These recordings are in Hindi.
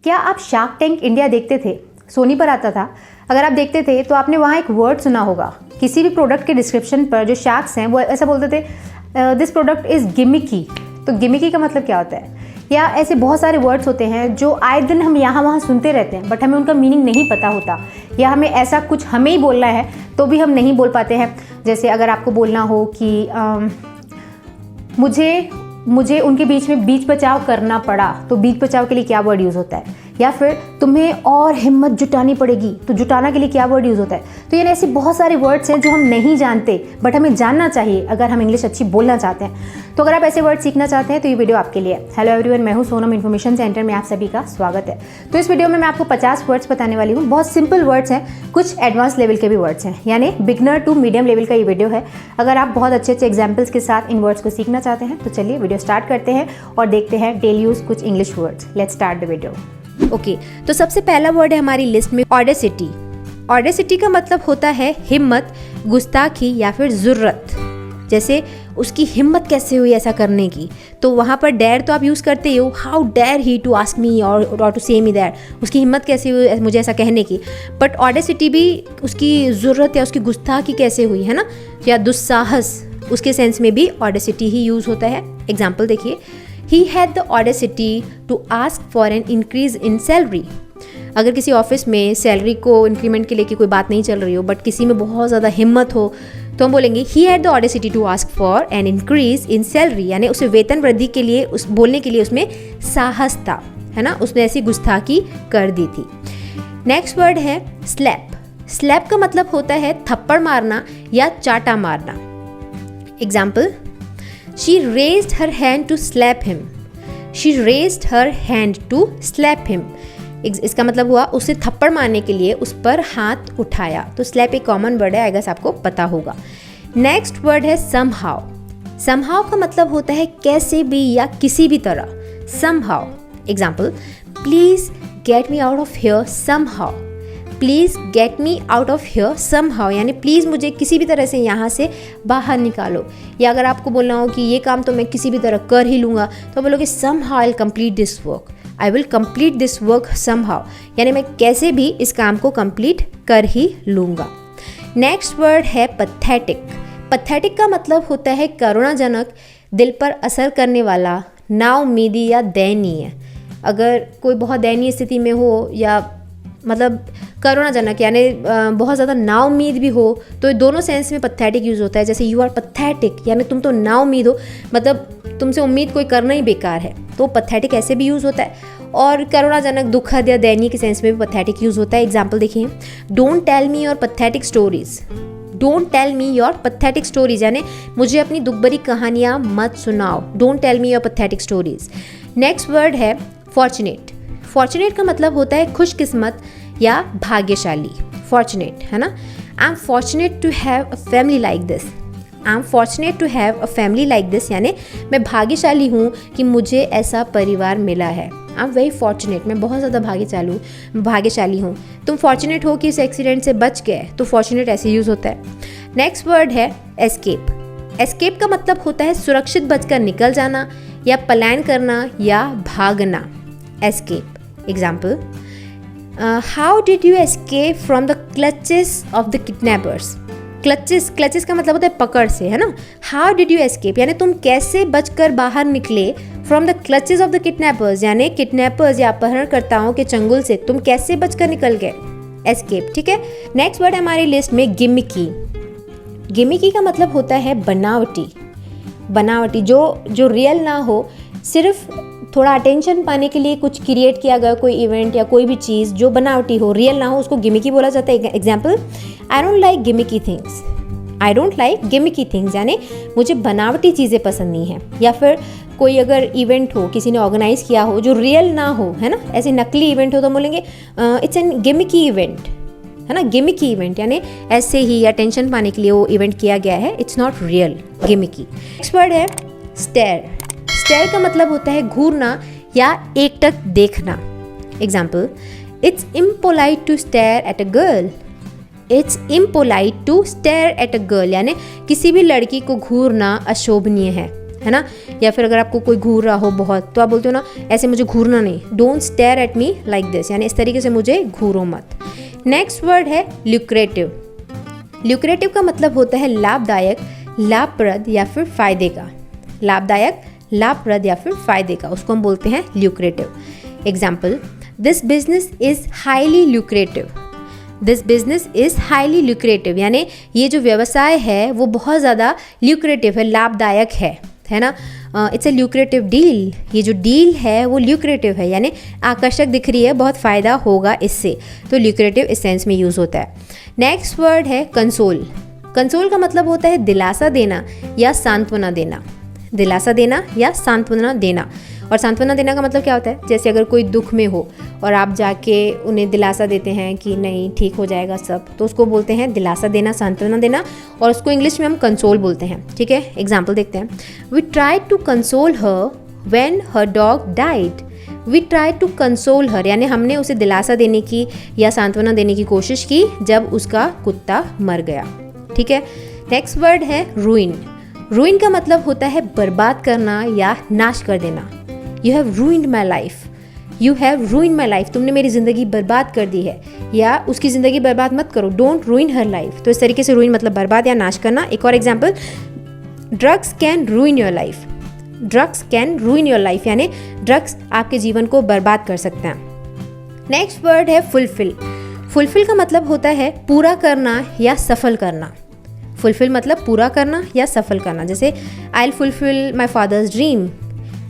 क्या आप शार्क टैंक इंडिया देखते थे? सोनी पर आता था। अगर आप देखते थे तो आपने वहाँ एक वर्ड सुना होगा। किसी भी प्रोडक्ट के डिस्क्रिप्शन पर जो शार्क्स हैं वो ऐसा बोलते थे, दिस प्रोडक्ट इज़ गिमिकी। तो गिमिकी का मतलब क्या होता है? या ऐसे बहुत सारे वर्ड्स होते हैं जो आए दिन हम यहाँ वहाँ सुनते रहते हैं, बट हमें उनका मीनिंग नहीं पता होता, या हमें ऐसा कुछ हमें ही बोलना है तो भी हम नहीं बोल पाते हैं। जैसे अगर आपको बोलना हो कि मुझे उनके बीच में बीच बचाव करना पड़ा, तो बीच बचाव के लिए क्या वर्ड यूज़ होता है? या फिर तुम्हें और हिम्मत जुटानी पड़ेगी, तो जुटाना के लिए क्या वर्ड यूज़ होता है? तो यानी ऐसे बहुत सारे वर्ड्स हैं जो हम नहीं जानते, बट हमें जानना चाहिए अगर हम इंग्लिश अच्छी बोलना चाहते हैं। तो अगर आप ऐसे वर्ड सीखना चाहते हैं तो ये वीडियो आपके लिए है। हेलो एवरीवन, मैं हूँ सोनम इन्फॉर्मेशन सेंटर में आप सभी का स्वागत है। तो इस वीडियो में मैं आपको 50 वर्ड्स बताने वाली हूँ। बहुत सिंपल वर्ड्स हैं, कुछ एडवांस लेवल के भी वर्ड्स हैं, यानी बिगनर टू मीडियम लेवल का ये वीडियो है। अगर आप बहुत अच्छे अच्छे एग्जाम्पल्स के साथ इन वर्ड्स को सीखना चाहते हैं तो चलिए वीडियो स्टार्ट करते हैं और देखते हैं डेली यूज कुछ English words. Let's start the video. Okay, तो सबसे पहला वर्ड है हमारी लिस्ट में ऑडेसिटी। ऑडेसिटी का मतलब होता है हिम्मत, गुस्ताखी या फिर ज़ुर्रत। जैसे उसकी हिम्मत कैसे हुई ऐसा करने की, तो वहाँ पर डेयर तो आप यूज़ करते हो, how dare he to ask me और टू से मी दैट, उसकी हिम्मत कैसे हुई मुझे ऐसा कहने की। बट ऑडेसिटी भी उसकी ज़ुर्रत या उसकी गुस्ताखी कैसे हुई, है ना, या दुस्साहस, उसके सेंस में भी ऑडेसिटी ही यूज़ होता है। एग्जाम्पल देखिए, He had the audacity to ask for an increase in salary. अगर किसी ऑफिस में सैलरी को इंक्रीमेंट के लिए की कोई बात नहीं चल रही हो, बट किसी में बहुत ज़्यादा हिम्मत हो, तो हम बोलेंगे he had the audacity to ask for an increase in salary, यानी उसे वेतन वृद्धि के लिए उस बोलने के लिए उसमें साहस था, है ना, उसने ऐसी गुस्ताखी कर दी थी। नेक्स्ट वर्ड है स्लैप। स्लैप का मतलब होता है थप्पड़ मारना या चाटा मारना। Example, She raised her hand to slap him. She raised her hand to slap him. इसका मतलब हुआ उसे थप्पड़ मारने के लिए उस पर हाथ उठाया। तो स्लैप एक कॉमन वर्ड है, आई गेस आपको पता होगा। नेक्स्ट वर्ड है somehow. somehow का मतलब होता है कैसे भी या किसी भी तरह। somehow. Example, please get me out of here somehow. Please get me out of here somehow, यानी प्लीज़ मुझे किसी भी तरह से यहाँ से बाहर निकालो। या अगर आपको बोलना हो कि ये काम तो मैं किसी भी तरह कर ही लूँगा, तो बोलोगे somehow I will complete this work, I will complete this work somehow, यानी मैं कैसे भी इस काम को कंप्लीट कर ही लूँगा। नेक्स्ट वर्ड है पथेटिक। पथेटिक का मतलब होता है करुणाजनक, दिल पर असर करने वाला, नाउम्मीदी या दयनीय। अगर कोई बहुत दयनीय स्थिति में हो या मतलब करुणाजनक यानी बहुत ज़्यादा नाउम्मीद भी हो, तो दोनों सेंस में पथेटिक यूज़ होता है। जैसे यू आर पथेटिक, यानी तुम तो नाउम्मीद हो, मतलब तुमसे उम्मीद कोई करना ही बेकार है, तो पथेटिक ऐसे भी यूज़ होता है। और करुणाजनक, दुखद या दयनीय के सेंस में भी पथेटिक यूज़ होता है। एग्जाम्पल देखिए, don't tell me your pathetic stories. Don't tell me your pathetic stories, यानी मुझे अपनी दुखभरी कहानियाँ मत सुनाओ। Don't tell me your pathetic stories. Next word है फॉर्चुनेट। फॉर्चुनेट का मतलब होता है खुशकिस्मत या भाग्यशाली। फॉर्चुनेट, है ना, I am fortunate to have a family like this. I am fortunate to have a family like this, यानी मैं भाग्यशाली हूँ कि मुझे ऐसा परिवार मिला है। आई एम वेरी फॉर्चुनेट, मैं बहुत ज़्यादा भाग्यशाली हूँ। तुम फॉर्चुनेट हो कि इस एक्सीडेंट से बच गए, तो फॉर्चुनेट ऐसे यूज़ होता है। नेक्स्ट वर्ड है एस्केप। एस्केप का मतलब होता है सुरक्षित बचकर निकल जाना या पलायन करना या भागना। Escape. Example, how did you escape from the clutches of the kidnappers. Clutches का मतलब होता है पकड़ से, है ना। हाउ डिड यू एस्केप, यानी तुम कैसे बचकर बाहर निकले from the clutches of the kidnappers, यानी किडनैपर्स या अपहरणकर्ताओं के चंगुल से तुम कैसे बचकर निकल गए। एस्केप, ठीक है। नेक्स्ट वर्ड है हमारी लिस्ट में गिमिकी। गिमिकी का मतलब होता है बनावटी। बनावटी, जो रियल ना हो, सिर्फ थोड़ा अटेंशन पाने के लिए कुछ क्रिएट किया गया कोई इवेंट या कोई भी चीज़ जो बनावटी हो, रियल ना हो, उसको गिमिकी बोला जाता है। Example, I don't like gimmicky things. I don't like gimmicky things, यानी मुझे बनावटी चीज़ें पसंद नहीं है। या फिर कोई अगर इवेंट हो, किसी ने ऑर्गेनाइज किया हो जो रियल ना हो, है ना, ऐसे नकली इवेंट हो, तो बोलेंगे इट्स एन गिमिकी इवेंट, है ना। गिमिकी इवेंट यानी ऐसे ही अटेंशन पाने के लिए वो इवेंट किया गया है, it's not real, gimmicky. Next word है स्टेयर। स्टेयर का मतलब होता है घूरना या एकटक देखना। Example, it's impolite to stare at a girl. It's impolite to stare at a girl, यानी किसी भी लड़की को घूरना अशोभनीय है। है ना। या फिर अगर आपको कोई घूर रहा हो बहुत, तो आप बोलते हो ना ऐसे मुझे घूरना नहीं, don't stare at me like this, यानी इस तरीके से मुझे घूरो मत। नेक्स्ट वर्ड है ल्यूक्रेटिव। ल्यूक्रेटिव का मतलब होता है लाभदायक, लाभप्रद या फिर फायदे का। लाभदायक, लाभप्रद या फिर फायदे का, उसको हम बोलते हैं lucrative. Example, this business is highly lucrative. This business is highly lucrative, यानी ये जो व्यवसाय है वो बहुत ज़्यादा ल्यूक्रेटिव है, लाभदायक है ना। इट्स ए ल्यूक्रेटिव डील, ये जो डील है वो ल्यूक्रेटिव है, यानी आकर्षक दिख रही है, बहुत फ़ायदा होगा इससे, तो ल्यूक्रेटिव इस सेंस में यूज़ होता है। नेक्स्ट वर्ड है कंसोल। कंसोल का मतलब होता है दिलासा देना या सांत्वना देना। दिलासा देना या सांत्वना देना। और सांत्वना देना का मतलब क्या होता है, जैसे अगर कोई दुख में हो और आप जाके उन्हें दिलासा देते हैं कि नहीं ठीक हो जाएगा सब, तो उसको बोलते हैं दिलासा देना, सांत्वना देना, और उसको इंग्लिश में हम कंसोल बोलते हैं। ठीक है, एग्जाम्पल देखते हैं। We try to console her when her dog died. We try to console her, यानी हमने उसे दिलासा देने की या सांत्वना देने की कोशिश की जब उसका कुत्ता मर गया। ठीक है, नेक्स्ट वर्ड है रूइन। रूइन का मतलब होता है बर्बाद करना या नाश कर देना। You have ruined my life, you have ruined my life, तुमने मेरी ज़िंदगी बर्बाद कर दी है, या उसकी ज़िंदगी बर्बाद मत करो, डोंट रूइन हर लाइफ। तो इस तरीके से रूइन मतलब बर्बाद या नाश करना। एक और example, drugs can रूइन your life. Drugs can रूइन your life, यानी ड्रग्स आपके जीवन को बर्बाद कर सकते हैं। नेक्स्ट वर्ड है फुलफिल। फुलफिल का मतलब होता है पूरा करना या सफल करना। फुलफिल मतलब पूरा करना या सफल करना, जैसे I will fulfil my father's dream,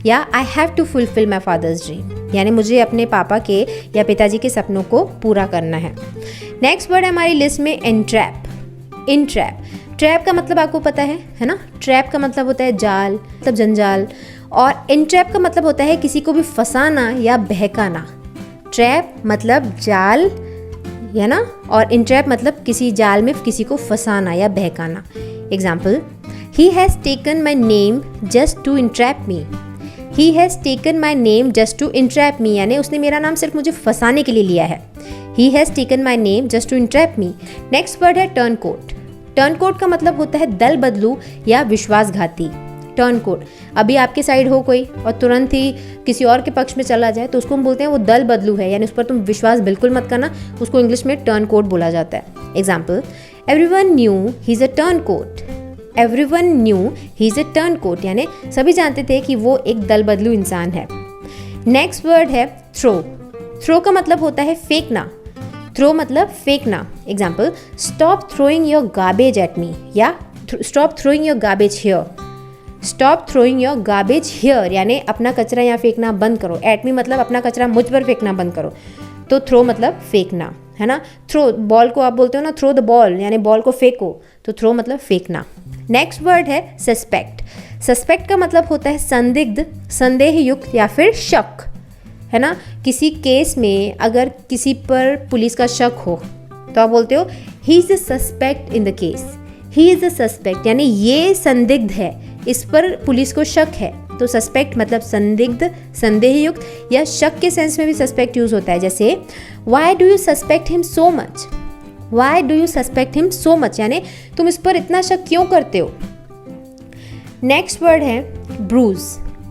या I have to fulfil my father's dream, यानी मुझे अपने पापा के या पिताजी के सपनों को पूरा करना है। नेक्स्ट वर्ड है हमारी लिस्ट में एनट्रैप। इनट्रैप, ट्रैप का मतलब आपको पता है ना। ट्रैप का मतलब होता है जाल, मतलब जंजाल, और एनट्रैप का मतलब होता है किसी को भी फंसाना या बहकाना। ट्रैप मतलब जाल है ना, और इनट्रैप मतलब किसी जाल में किसी को फंसाना या बहकाना। Example, he has taken my name just to entrap me. He has taken my name just to entrap me, यानी उसने मेरा नाम सिर्फ मुझे फंसाने के लिए लिया है। He has taken my name just to entrap me. Next word है टर्न कोट। टर्न कोट का मतलब होता है दल बदलू या विश्वासघाती। टर्न कोट, अभी आपके साइड हो कोई और तुरंत ही किसी और के पक्ष में चला जाए तो उसको हम बोलते हैं वो दल बदलू है, यानी उस पर तुम विश्वास बिल्कुल मत करना, उसको इंग्लिश में टर्न कोट बोला जाता है। Example, everyone knew he is a turncoat. Everyone knew he is a turncoat, यानी सभी जानते थे कि वो एक दल बदलू इंसान है। नेक्स्ट वर्ड है थ्रो। थ्रो का मतलब होता है फेंकना। थ्रो मतलब फेंकना। Example, stop throwing your garbage at me, या stop throwing your garbage here. Stop throwing your garbage here, यानी अपना कचरा यहाँ फेंकना बंद करो। एट मी मतलब अपना कचरा मुझ पर फेंकना बंद करो, तो थ्रो मतलब फेंकना, है ना। थ्रो, बॉल को आप बोलते हो ना थ्रो द बॉल, यानी बॉल को फेंको, तो थ्रो मतलब फेंकना। नेक्स्ट वर्ड है सस्पेक्ट। सस्पेक्ट का मतलब होता है संदिग्ध, संदेहयुक्त या फिर शक, है ना। किसी केस में अगर किसी पर पुलिस का शक हो तो आप बोलते हो ही is a suspect in the case. He is a suspect, यानी ये संदिग्ध है, इस पर पुलिस को शक है, तो सस्पेक्ट मतलब संदिग्ध, संदेहयुक्त या शक के सेंस में भी सस्पेक्ट यूज होता है। जैसे why do you suspect him so much. Why do you suspect him so much, यानी तुम इस पर इतना शक क्यों करते हो। नेक्स्ट वर्ड है ब्रूज।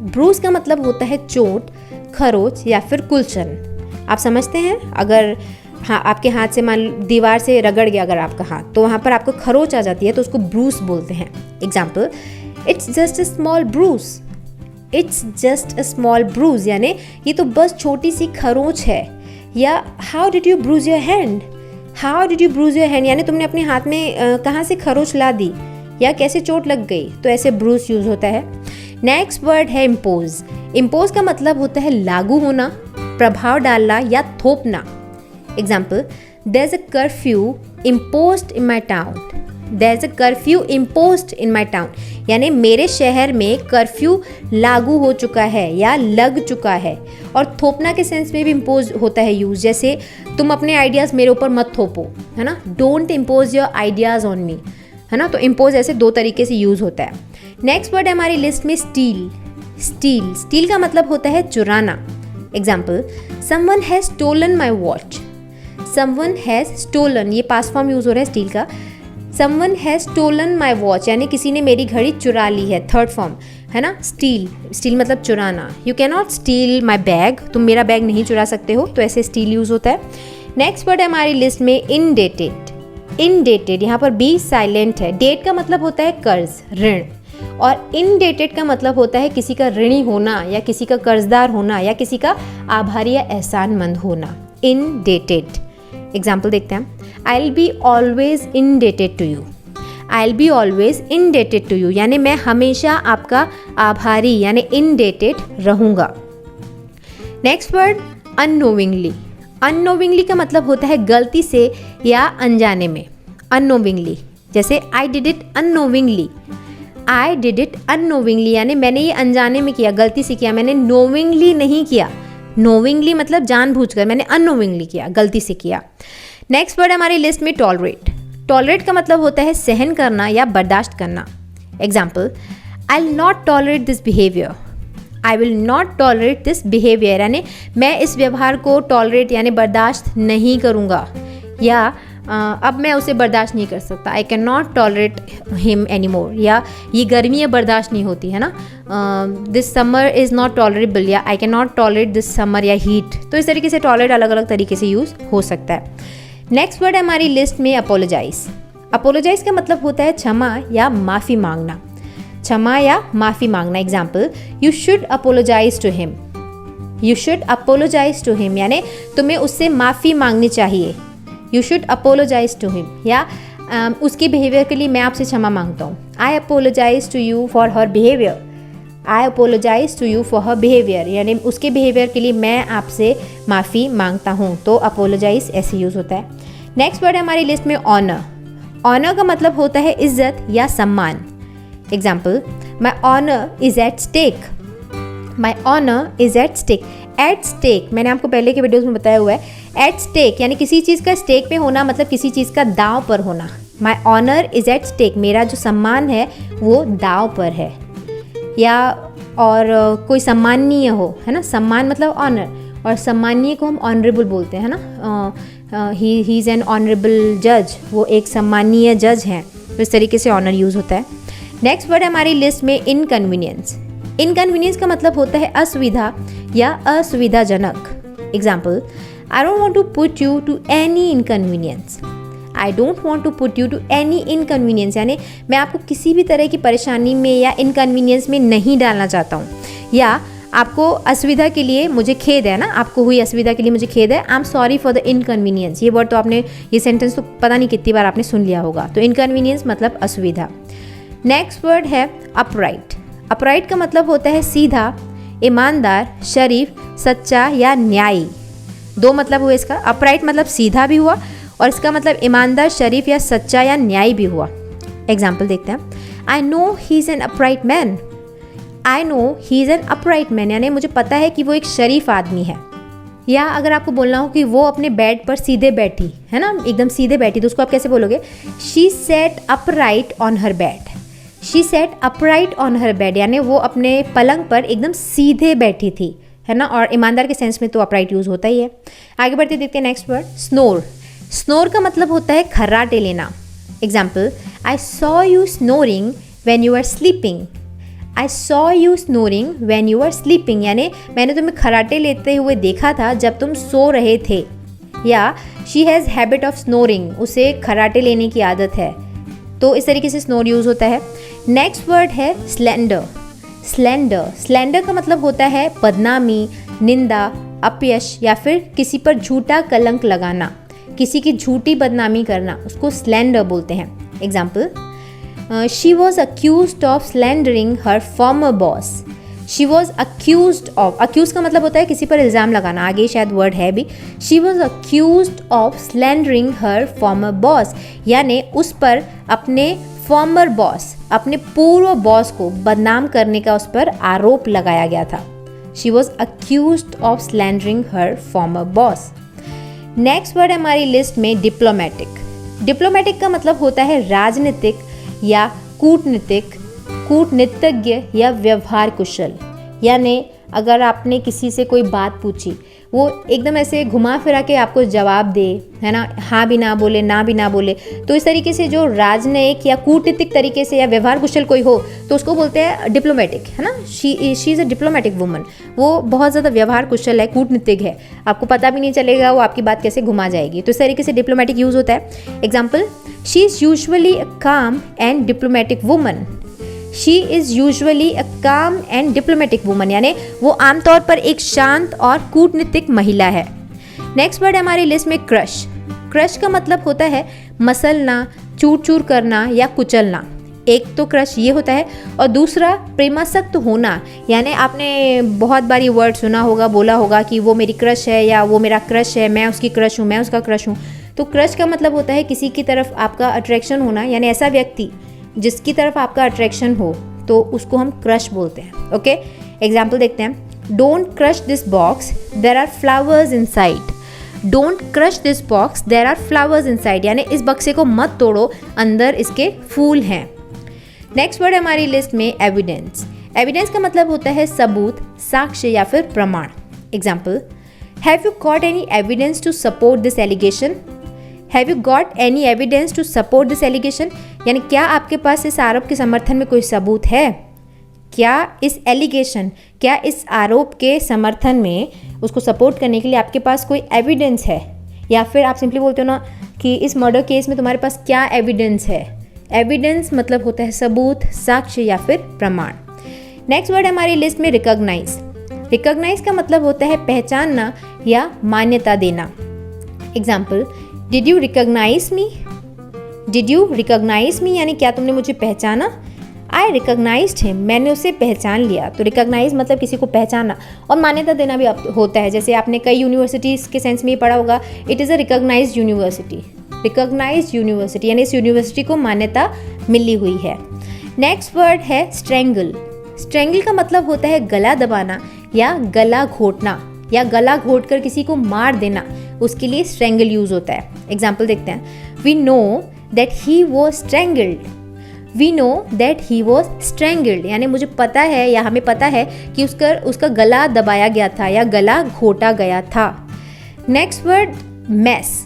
ब्रूज का मतलब होता है चोट, खरोच या फिर कुलचन। आप समझते हैं, अगर हाँ आपके हाथ से मान दीवार से रगड़ गया अगर आपका हाथ, तो वहाँ पर आपको खरोच आ जाती है, तो उसको ब्रूस बोलते हैं। Example, it's just a small bruise. It's just a small bruise, यानी ये तो बस छोटी सी खरोच है। या how did you bruise your hand. How did you bruise your hand, यानी तुमने अपने हाथ में कहाँ से खरोच ला दी या कैसे चोट लग गई, तो ऐसे ब्रूस यूज होता है। नेक्स्ट वर्ड है इम्पोज। इम्पोज का मतलब होता है लागू होना, प्रभाव डालना या थोपना। Example, there is a curfew imposed in my town. There is a curfew imposed in my town, यानी मेरे शहर में कर्फ्यू लागू हो चुका है या लग चुका है। और थोपना के सेंस में भी इम्पोज होता है यूज, जैसे तुम अपने आइडियाज़ मेरे ऊपर मत थोपो, है ना। Don't impose your ideas on me, है ना। तो इम्पोज ऐसे दो तरीके से यूज होता है। नेक्स्ट वर्ड है हमारी लिस्ट में स्टील। स्टील, स्टील का मतलब होता है चुराना। Example, someone has stolen my watch. Someone has stolen, ये पास्ट फॉर्म यूज हो रहा है स्टील का। Someone has stolen my watch, यानी किसी ने मेरी घड़ी चुरा ली है, थर्ड फॉर्म, है ना, स्टील, स्टील मतलब चुराना, you can not steel my bag, तुम मेरा बैग नहीं चुरा सकते हो, तो ऐसे स्टील यूज़ होता है। नेक्स्ट वर्ड है हमारी लिस्ट में इनडेटेड। इनडेटेड, यहाँ पर बी साइलेंट है। डेट का मतलब होता है कर्ज, ऋण, और इनडेटेड का मतलब होता है किसी का ऋणी होना या किसी का कर्जदार होना या किसी का आभारी या एहसानमंद होना। इनडेटेड। एग्जाम्पल देखते हैं, I will be always indebted to you. I will be always indebted to you यानी मैं हमेशा आपका आभारी यानी इनडेटेड रहूँगा। Next word अननोविंगली। अननोविंगली का मतलब होता है गलती से या अनजाने में। अननोविंगली, जैसे I did it unknowingly. I did it unknowingly यानी मैंने ये अनजाने में किया, गलती से किया, मैंने नोविंगली नहीं किया। नोविंगली मतलब जानबूझकर, मैंने अननोविंगली किया, गलती से किया। नेक्स्ट वर्ड हमारी लिस्ट में टॉलरेट। टॉलरेट का मतलब होता है सहन करना या बर्दाश्त करना। Example, I will not tolerate this behaviour. I will not tolerate this behaviour यानी मैं इस व्यवहार को टॉलरेट यानी बर्दाश्त नहीं करूँगा, या अब मैं उसे बर्दाश्त नहीं कर सकता। I can not tolerate him any more, या ये गर्मियाँ बर्दाश्त नहीं होती है ना, this summer is not tolerable, या I can not tolerate this summer या हीट। तो इस तरीके से टॉलरेट अलग अलग तरीके से यूज़ हो सकता है। नेक्स्ट वर्ड है हमारी लिस्ट में अपोलोजाइज। अपोलोजाइज का मतलब होता है क्षमा या माफ़ी मांगना। क्षमा या माफ़ी मांगना। Example, you should apologise to him. You should apologise to him यानी तुम्हें उससे माफ़ी मांगनी चाहिए। You should apologise to him, या उसके बिहेवियर के लिए मैं आपसे क्षमा मांगता हूँ। I apologise to you for her behaviour. I apologise to you for her behaviour यानी उसके बिहेवियर के लिए मैं आपसे माफ़ी मांगता हूँ। तो अपोलोजाइज ऐसे यूज़ होता है। नेक्स्ट वर्ड है हमारी लिस्ट में ऑनर। ऑनर का मतलब होता है इज्जत या सम्मान। Example, my honour is at stake. My honour is at stake. At stake मैंने आपको पहले के वीडियोज़ में बताया हुआ है। एट स्टेक यानी किसी चीज़ का स्टेक पे होना मतलब किसी चीज़ का दाव पर होना। My honour is at stake, मेरा जो सम्मान है वो दाव पर है। या और कोई सम्माननीय हो, है ना, सम्मान मतलब ऑनर, और सम्माननीय को हम ऑनरेबल बोलते हैं ना। ही इज़ एन ऑनरेबल जज, वो एक सम्माननीय जज हैं। तो इस तरीके से ऑनर यूज़ होता है। नेक्स्ट वर्ड है हमारी लिस्ट में इनकन्वीनियंस। इनकन्वीनियंस का मतलब होता है असुविधा या असुविधाजनक। Example, I don't want to put you to any inconvenience. I don't want to put you to any inconvenience यानी मैं आपको किसी भी तरह की परेशानी में या इनकन्वीनियंस में नहीं डालना चाहता हूँ, या आपको असुविधा के लिए मुझे खेद है ना, आपको हुई असुविधा के लिए मुझे खेद है। I am sorry for the inconvenience. ये वर्ड तो आपने, ये सेंटेंस तो पता नहीं कितनी बार आपने सुन लिया होगा। तो इनकन्वीनियंस मतलब असुविधा। नेक्स्ट वर्ड है अपराइट। अपराइट का मतलब होता है सीधा, ईमानदार, शरीफ, सच्चा या न्यायी। दो मतलब हुए इसका। अपराइट मतलब सीधा भी हुआ और इसका मतलब ईमानदार, शरीफ या सच्चा या न्यायी भी हुआ। एग्जाम्पल देखते हैं, I know he is an upright man. I know he is an upright man यानी मुझे पता है कि वो एक शरीफ आदमी है। या अगर आपको बोलना हो कि वो अपने बेड पर सीधे बैठी है ना, एकदम सीधे बैठी, तो उसको आप कैसे बोलोगे? She said upright on her bed. She said upright on her bed यानी वो अपने पलंग पर एकदम सीधे बैठी थी, है ना। और ईमानदार के सेंस में तो अपराइट यूज़ होता ही है। आगे बढ़ते देखते हैं नेक्स्ट वर्ड स्नोर। स्नोर का मतलब होता है खर्राटे लेना। Example, I saw you snoring when you are sleeping. I saw you snoring when you are sleeping यानी मैंने तुम्हें खर्राटे लेते हुए देखा था जब तुम सो रहे थे। या she has habit of snoring, उसे खर्राटे लेने की आदत है। तो इस तरीके से स्नोर यूज़ होता है। नेक्स्ट वर्ड है स्लेंडर। स्लेंडर, स्लेंडर का मतलब होता है बदनामी, निंदा, अपयश या फिर किसी पर झूठा कलंक लगाना, किसी की झूठी बदनामी करना, उसको स्लेंडर बोलते हैं। Example, she was accused of slandering her former boss. She was accused of, accuse का मतलब होता है किसी पर इल्ज़ाम लगाना, आगे शायद वर्ड है भी। She was accused of slandering her former boss यानी उस पर अपने फॉर्मर बॉस, अपने पूर्व बॉस को बदनाम करने का उस पर आरोप लगाया गया था। She was accused of slandering her former boss. Next word हमारी लिस्ट में डिप्लोमेटिक। डिप्लोमेटिक का मतलब होता है राजनीतिक या कूटनीतिक, कूटनीतिज्ञ या व्यवहार कुशल। यानी अगर आपने किसी से कोई बात पूछी, वो एकदम ऐसे घुमा फिरा के आपको जवाब दे, है ना, हाँ भी ना बोले, ना भी ना बोले। तो इस तरीके से जो राजनयिक या कूटनीतिक तरीके से या व्यवहार कुशल कोई हो तो उसको बोलते हैं डिप्लोमेटिक, है ना। She is a diplomatic woman. वो बहुत ज़्यादा व्यवहार कुशल है, कूटनीतिक है, आपको पता भी नहीं चलेगा वो आपकी बात कैसे घुमा जाएगी। तो इस तरीके से डिप्लोमेटिक यूज़ होता है। Example, she is usually a calm and diplomatic woman. She is usually a calm and diplomatic woman, यानी वो आमतौर पर एक शांत और कूटनीतिक महिला है। नेक्स्ट वर्ड है हमारी लिस्ट में क्रश। क्रश का मतलब होता है मसलना, चूर चूर करना या कुचलना। एक तो क्रश ये होता है और दूसरा प्रेमासक्त होना, यानी आपने बहुत बार ये वर्ड सुना होगा, बोला होगा कि वो मेरी क्रश है या वो मेरा क्रश है, मैं उसकी क्रश हूँ, मैं उसका क्रश हूँ। तो क्रश का मतलब होता है किसी की तरफ आपका अट्रैक्शन होना, यानी ऐसा व्यक्ति जिसकी तरफ आपका अट्रैक्शन हो तो उसको हम क्रश बोलते हैं। ओके, एग्जाम्पल देखते हैं। Don't crush this box, there are flowers inside. Don't crush this box, there are flowers inside, यानी इस बक्से को मत तोड़ो, अंदर इसके फूल हैं। नेक्स्ट वर्ड है हमारी लिस्ट में एविडेंस। एविडेंस का मतलब होता है सबूत, साक्ष्य या फिर प्रमाण। Example, have you got any evidence to support this allegation. Have you got any evidence to support this allegation, यानी क्या आपके पास इस आरोप के समर्थन में कोई सबूत है। क्या इस एलिगेशन, क्या इस आरोप के समर्थन में उसको सपोर्ट करने के लिए आपके पास कोई एविडेंस है। या फिर आप सिंपली बोलते हो ना कि इस मर्डर केस में तुम्हारे पास क्या एविडेंस है। एविडेंस मतलब होता है सबूत, साक्ष्य या फिर प्रमाण। नेक्स्ट वर्ड है हमारी लिस्ट में रिकॉग्नाइज। रिकॉग्नाइज का मतलब होता है पहचानना या मान्यता देना। Example, did you recognise me. Did you recognise me, यानी क्या तुमने मुझे पहचाना। आई रिकॉग्नाइज्ड हिम, मैंने उसे पहचान लिया। तो रिकॉग्नाइज मतलब किसी को पहचानना, और मान्यता देना भी होता है। जैसे आपने कई यूनिवर्सिटीज़ के सेंस में ही पढ़ा होगा, it is a recognised university. Recognised university यानी इस यूनिवर्सिटी को मान्यता मिली हुई है। नेक्स्ट वर्ड है स्ट्रेंगल। स्ट्रेंगल का मतलब होता है गला दबाना या गला घोटना, या गला घोट कर किसी को मार देना, उसके लिए स्ट्रेंगल यूज़ होता है। एग्जाम्पल देखते हैं। We know that he was strangled. We know that he was strangled, यानी मुझे पता है या हमें पता है कि उसका गला दबाया गया था या गला घोटा गया था। Next word mess.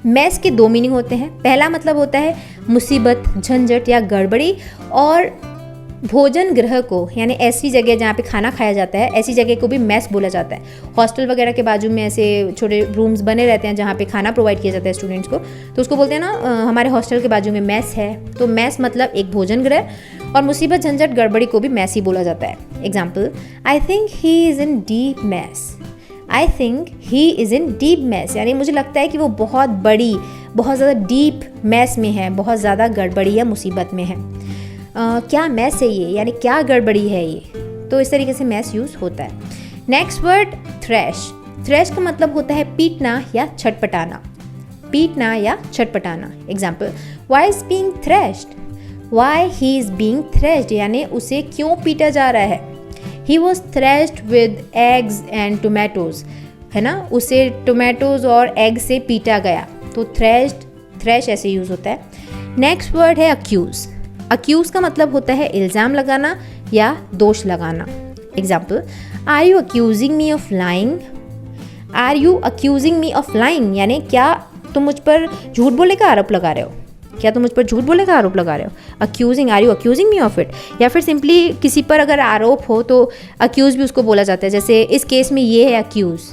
मेस के दो मीनिंग होते हैं। पहला मतलब होता है मुसीबत, झंझट या गड़बड़ी, और भोजन गृह को, यानी ऐसी जगह जहाँ पे खाना खाया जाता है, ऐसी जगह को भी मेस बोला जाता है। हॉस्टल वगैरह के बाजू में ऐसे छोटे रूम्स बने रहते हैं जहाँ पे खाना प्रोवाइड किया जाता है स्टूडेंट्स को, तो उसको बोलते हैं ना हमारे हॉस्टल के बाजू में मेस है। तो मेस मतलब एक भोजन गृह, और मुसीबत, झंझट, गड़बड़ी को भी मेस ही बोला जाता है। Example, I think he is in deep mess. I think he is in deep mess, यानी मुझे लगता है कि वो बहुत बड़ी, बहुत ज़्यादा डीप मेस में है, बहुत ज़्यादा गड़बड़ी या मुसीबत में है। क्या मैस है ये, यानी क्या गड़बड़ी है ये। तो इस तरीके से मैस यूज़ होता है। Next word trash. थ्रैश का मतलब होता है पीटना या छटपटाना। पीटना या छटपटाना। Example, why is being thrashed. Why he is being thrashed, यानी उसे क्यों पीटा जा रहा है। He was thrashed with eggs and tomatoes, है ना, उसे टोमेटोज और एग से पीटा गया। तो थ्रैश्ड, थ्रैश ऐसे यूज़ होता है। नेक्स्ट वर्ड है अक्यूज़। अक्यूज़ का मतलब होता है इल्ज़ाम लगाना या दोष लगाना। Example, are you accusing me of lying. Are you accusing me of lying, यानी क्या तुम मुझ पर झूठ बोलने का आरोप लगा रहे हो। क्या तुम मुझ पर झूठ बोलने का आरोप लगा रहे हो। Accusing, are you accusing me of it. या फिर सिंपली किसी पर अगर आरोप हो तो अक्यूज़ भी उसको बोला जाता है। जैसे इस केस में ये है अक्यूज़,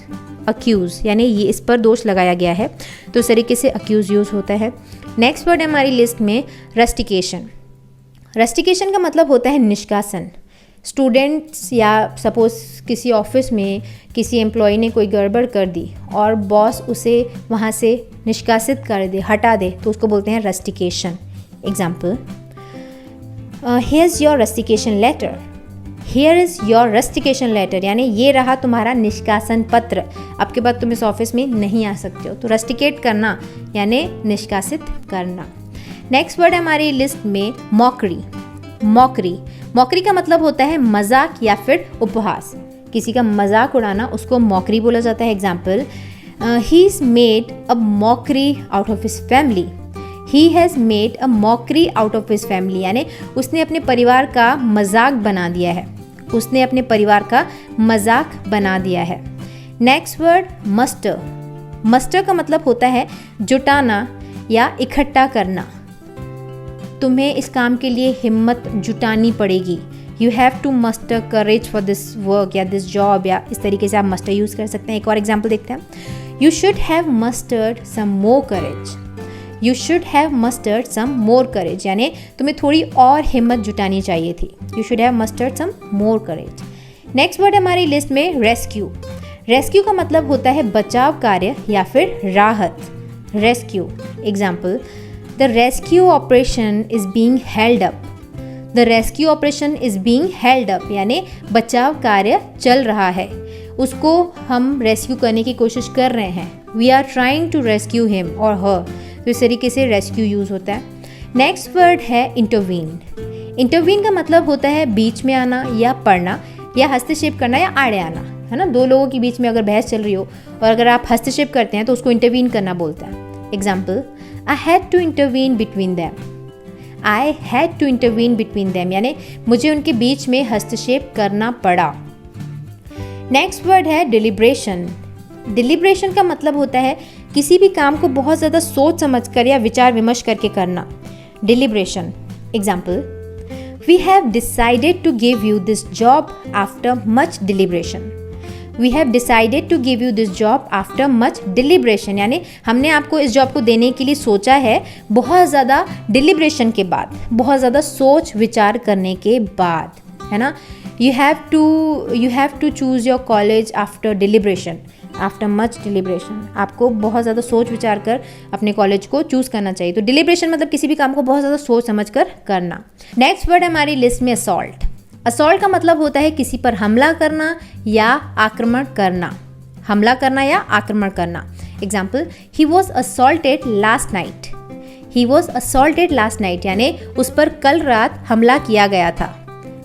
अक्यूज़ यानी ये इस पर दोष लगाया गया है, तो इस तरीके से अक्यूज़ यूज़ होता है। नेक्स्ट वर्ड है हमारी लिस्ट में रस्टिकेशन। रस्टिकेशन का मतलब होता है निष्कासन। स्टूडेंट्स या सपोज़ किसी ऑफिस में किसी एम्प्लॉय ने कोई गड़बड़ कर दी और बॉस उसे वहाँ से निष्कासित कर दे, हटा दे, तो उसको बोलते हैं rustication. Example, here is your rustication letter. Here is your rustication letter, यानी ये रहा तुम्हारा निष्कासन पत्र, अब के बाद तुम इस ऑफिस में नहीं आ सकते हो। तो रस्टिकेट करना यानी निष्कासित करना। नेक्स्ट वर्ड है हमारी लिस्ट में मॉकरी। मॉकरी, मॉकरी का मतलब होता है मजाक या फिर उपहास। किसी का मजाक उड़ाना, उसको मॉकरी बोला जाता है। Example, he is made a mockery out of his family. He has made a mockery out of his family, यानी उसने अपने परिवार का मजाक बना दिया है। उसने अपने परिवार का मजाक बना दिया है। Next word muster. मस्टर का मतलब होता है जुटाना या इकट्ठा करना। तुम्हें इस काम के लिए हिम्मत जुटानी पड़ेगी। You have to muster courage for this work या दिस जॉब, या इस तरीके से आप मस्टर यूज़ कर सकते हैं। एक और एग्जाम्पल देखते हैं, you should have mustered some more courage. You should have mustered some more courage, यानी तुम्हें थोड़ी और हिम्मत जुटानी चाहिए थी। You should have mustered some more courage. Next word हमारी लिस्ट में रेस्क्यू। रेस्क्यू का मतलब होता है बचाव कार्य या फिर राहत। Rescue example, the rescue operation is being held up. The rescue operation is being held up, यानी बचाव कार्य चल रहा है, उसको हम रेस्क्यू करने की कोशिश कर रहे हैं। We are trying to rescue him और हर। तो इस तरीके से रेस्क्यू यूज़ होता है। नेक्स्ट वर्ड है इंटरवीन। इंटरवीन का मतलब होता है बीच में आना या पढ़ना या हस्तक्षेप करना या आड़े आना, है ना। दो लोगों के बीच में अगर बहस चल रही हो और अगर आप हस्तक्षेप करते हैं तो उसको इंटरवीन करना बोलते हैं। Example, I had to intervene between them. I had to intervene between them, यानी मुझे उनके बीच में हस्तक्षेप करना पड़ा। नेक्स्ट वर्ड है डिलिब्रेशन। डिलिब्रेशन का मतलब होता है किसी भी काम को बहुत ज़्यादा सोच समझ कर या विचार विमर्श करके करना। Deliberation example, we have decided to give you this job after much deliberation. We have decided to give you this job after much deliberation, यानी हमने आपको इस जॉब को देने के लिए सोचा है बहुत ज़्यादा डिलिब्रेशन के बाद, बहुत ज़्यादा सोच विचार करने के बाद, है ना। You have to choose your college after deliberation, after much deliberation. आपको बहुत ज़्यादा सोच विचार कर अपने कॉलेज को चूज़ करना चाहिए। तो डिलिब्रेशन मतलब किसी भी काम को बहुत ज़्यादा सोच समझ कर करना। नेक्स्ट वर्ड हमारी लिस्ट में असॉल्ट। असॉल्ट का मतलब होता है किसी पर हमला करना या आक्रमण करना। हमला करना या आक्रमण करना। Example, he was assaulted last night. He was assaulted last night, यानी उस पर कल रात हमला किया गया था।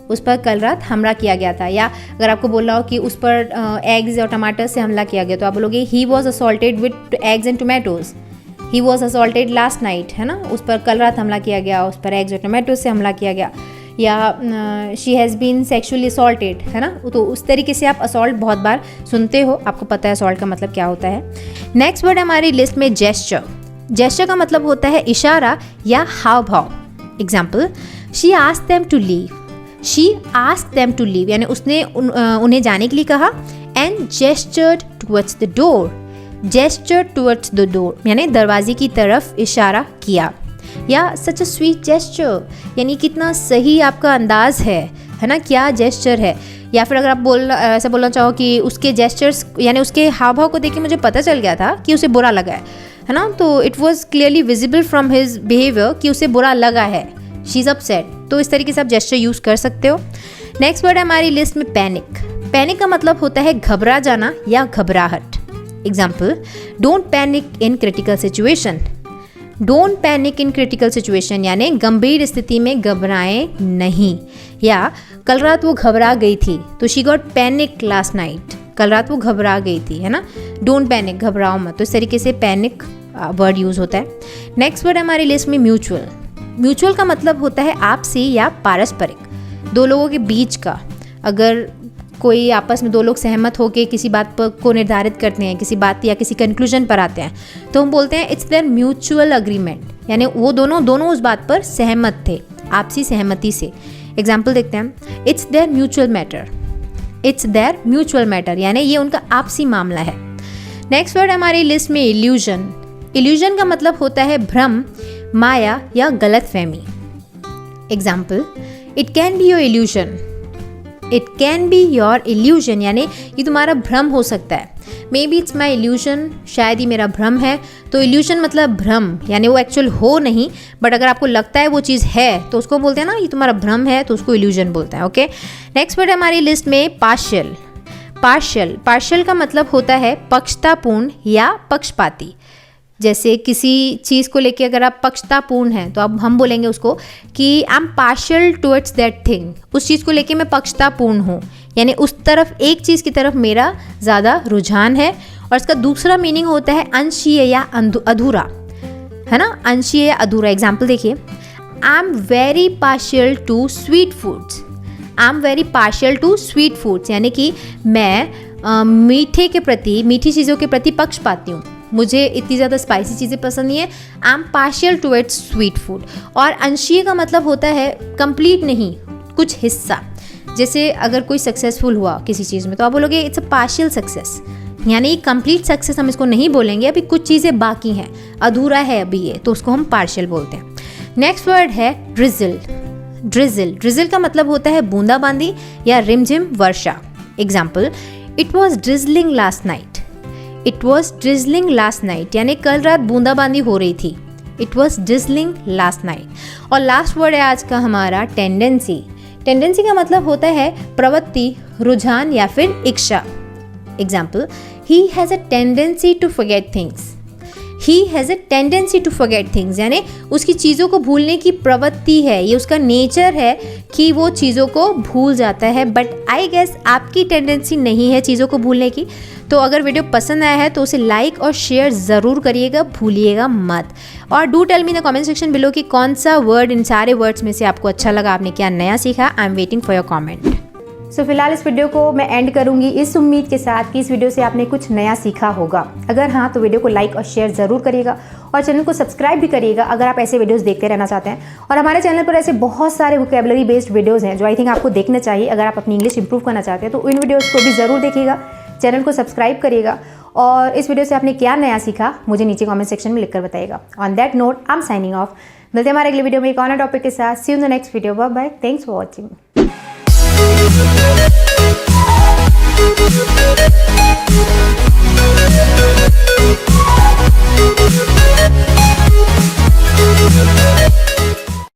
उस पर कल रात हमला किया गया था। या अगर आपको बोलना हो कि उस पर एग्स और टमाटर से हमला किया गया तो आप बोलोगे he was assaulted with eggs and tomatoes. He was assaulted last night, है ना, उस पर कल रात हमला किया गया, उस पर एग्स और टोमेटोज से हमला किया गया। या she has been sexually assaulted, है ना। तो उस तरीके से आप असॉल्ट बहुत बार सुनते हो, आपको पता है असॉल्ट का मतलब क्या होता है। नेक्स्ट वर्ड हमारी लिस्ट में जेस्चर। जेस्चर का मतलब होता है इशारा या हाव भाव। Example, she asked them to leave. She asked them to leave, यानी उसने उन्हें जाने के लिए कहा। And gestured towards the door. Gestured towards the door, यानी दरवाजे की तरफ इशारा किया। या सच अ स्वीट जेस्चर, यानी कितना सही आपका अंदाज है ना, क्या जेस्चर है। या फिर अगर आप ऐसा बोलना चाहो कि उसके जेस्चर्स यानी उसके हाव भाव को देख के मुझे पता चल गया था कि उसे बुरा लगा है ना। तो it was clearly visible from his behaviour कि उसे बुरा लगा है। She is upset. तो इस तरीके से आप जेस्चर यूज़ कर सकते हो। नेक्स्ट वर्ड है हमारी लिस्ट में पैनिक। पैनिक का मतलब होता है घबरा जाना या घबराहट। Example, don't panic in critical situation. Don't panic in critical situation, यानी गंभीर स्थिति में घबराएं नहीं। या कल रात वो घबरा गई थी, तो she got panic last night. कल रात वो घबरा गई थी, है ना। डोंट पैनिक, घबराओ मत। तो इस तरीके से पैनिक वर्ड यूज़ होता है। नेक्स्ट वर्ड हमारी लिस्ट में म्यूचुअल। म्यूचुअल का मतलब होता है आपसी या पारस्परिक, दो लोगों के बीच का। अगर कोई आपस में दो लोग सहमत होकर किसी बात पर को निर्धारित करते हैं, किसी बात या किसी कंक्लूजन पर आते हैं, तो हम बोलते हैं इट्स देयर म्यूचुअल अग्रीमेंट, यानी वो दोनों उस बात पर सहमत थे, आपसी सहमति से। एग्जाम्पल देखते हैं, it's there mutual matter. It's there mutual matter, यानी ये उनका आपसी मामला है। नेक्स्ट वर्ड हमारी लिस्ट में इल्यूजन। इल्यूजन का मतलब होता है भ्रम, माया या गलत फहमी। Example, it can be your illusion. It can be your illusion, यानी ये तुम्हारा भ्रम हो सकता है। May be it's my illusion, शायद ये मेरा भ्रम है। तो इल्यूजन मतलब भ्रम, यानी वो एक्चुअल हो नहीं, बट अगर आपको लगता है वो चीज़ है तो उसको बोलते हैं ना, ये तुम्हारा भ्रम है, तो उसको इल्यूजन बोलते हैं। ओके, नेक्स्ट वर्ड हमारी लिस्ट में पार्शियल। पार्शियल का मतलब होता है पक्षतापूर्ण या पक्षपाती। जैसे किसी चीज़ को लेके अगर आप पक्षतापूर्ण हैं तो अब हम बोलेंगे उसको कि I am partial towards that thing. उस चीज़ को लेके मैं पक्षतापूर्ण हूँ, यानी उस तरफ, एक चीज़ की तरफ मेरा ज़्यादा रुझान है। और इसका दूसरा मीनिंग होता है अंशीय या अधूरा, है ना, अंशीय या अधूरा। एग्जाम्पल देखिए, I am very partial two sweet foods. I am very partial two sweet foods, यानी कि मैं मीठे के प्रति, मीठी चीज़ों के प्रति पक्षपाती हूँ, मुझे इतनी ज़्यादा स्पाइसी चीज़ें पसंद नहीं है। I am partial towards sweet food. और अंशीय का मतलब होता है कंप्लीट नहीं, कुछ हिस्सा। जैसे अगर कोई सक्सेसफुल हुआ किसी चीज़ में तो आप बोलोगे इट्स अ पार्शियल सक्सेस, यानी कंप्लीट सक्सेस हम इसको नहीं बोलेंगे, अभी कुछ चीज़ें बाकी हैं, अधूरा है अभी ये, तो उसको हम पार्शियल बोलते हैं। नेक्स्ट वर्ड है ड्रिजल। ड्रिजल, ड्रिजल का मतलब होता है बूंदाबांदी या रिमझिम वर्षा। Example, it was drizzling last night. It was drizzling last night यानी कल रात बूंदाबांदी हो रही थी। It was drizzling last night. और लास्ट वर्ड है आज का हमारा टेंडेंसी। टेंडेंसी का मतलब होता है प्रवृत्ति, रुझान या फिर इच्छा। Example, he has a tendency to forget things. He has a tendency to forget things यानी उसकी चीज़ों को भूलने की प्रवृत्ति है, ये उसका नेचर है कि वो चीज़ों को भूल जाता है। बट आई गेस आपकी टेंडेंसी नहीं है चीज़ों को भूलने की। तो अगर वीडियो पसंद आया है तो उसे लाइक और शेयर ज़रूर करिएगा, भूलिएगा मत। और do tell me in the comment section below कि कौन सा वर्ड इन सारे वर्ड्स में से आपको अच्छा लगा, आपने क्या नया सीखा। I am waiting for your comment. So फिलहाल इस वीडियो को मैं एंड करूंगी इस उम्मीद के साथ कि इस वीडियो से आपने कुछ नया सीखा होगा। अगर हाँ तो वीडियो को लाइक और शेयर ज़रूर करिएगा और चैनल को सब्सक्राइब भी करिएगा अगर आप ऐसे वीडियोस देखते रहना चाहते हैं। और हमारे चैनल पर ऐसे बहुत सारे वोकैबुलरी बेस्ड वीडियोस हैं जो आई थिंक आपको देखना चाहिए अगर आप अपनी इंग्लिश इंप्रूव करना चाहते हैं। तो इन वीडियोज़ को भी ज़रूर देखिएगा, चैनल को सब्सक्राइब करिएगा और इस वीडियो से आपने क्या नया सीखा मुझे नीचे कॉमेंट सेक्शन में लिखकर बताइएगा। On that note I am signing off. मिलते हैं हमारे अगले वीडियो में एक और टॉपिक के साथ। See you in the next video. Bye bye. Thanks for watching.